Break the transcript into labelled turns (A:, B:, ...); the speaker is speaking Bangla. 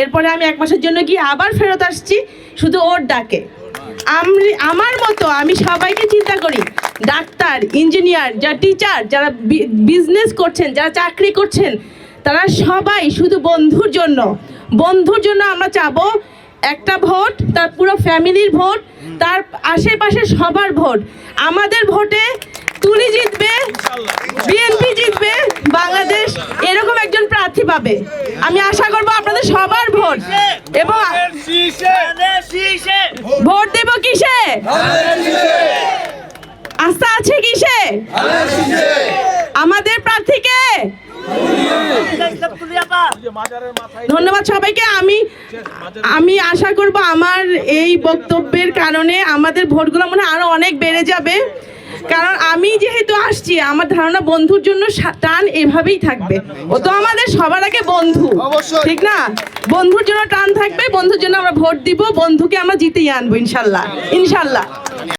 A: এরপরে আমি 1 মাসের জন্য গিয়ে আবার ফেরত আসছি শুধু ওর ডাকে। আমার মতো আমি সবাইকে চিন্তা করি, ডাক্তার, ইঞ্জিনিয়ার, যারা টিচার, যারা বিজনেস করছেন, যারা চাকরি করছেন, তারা সবাই শুধু বন্ধুর জন্য আমরা চাবো একটা ভোট, তার পুরো ফ্যামিলির ভোট, তার আশেপাশে সবার ভোট। আমাদের ভোটে তুলি জিতবে, বিএনপি জিতবে, বাংলাদেশ এরকম একজন প্রার্থী পাবে। আমি আশা করব আপনাদের সবার ভোট, এবং ভোট দেব কিসে? আস্থা আছে কিসে? আমাদের প্রার্থীকে। ধন্যবাদ সবাইকে। আমি আশা করব আমার এই বক্তব্যের কারণে আমাদের ভোটগুলো মনে হয় আরো অনেক বেড়ে যাবে, কারণ আমি যেহেতু আসছি, আমার ধারণা বন্ধুর জন্য টান এভাবেই থাকবে। ও তো আমাদের সবার আগে বন্ধু, ঠিক না? বন্ধুর জন্য টান থাকবে, বন্ধুর জন্য আমরা ভোট দিব, বন্ধুকে আমরা জিতেই আনবো ইনশাল্লাহ।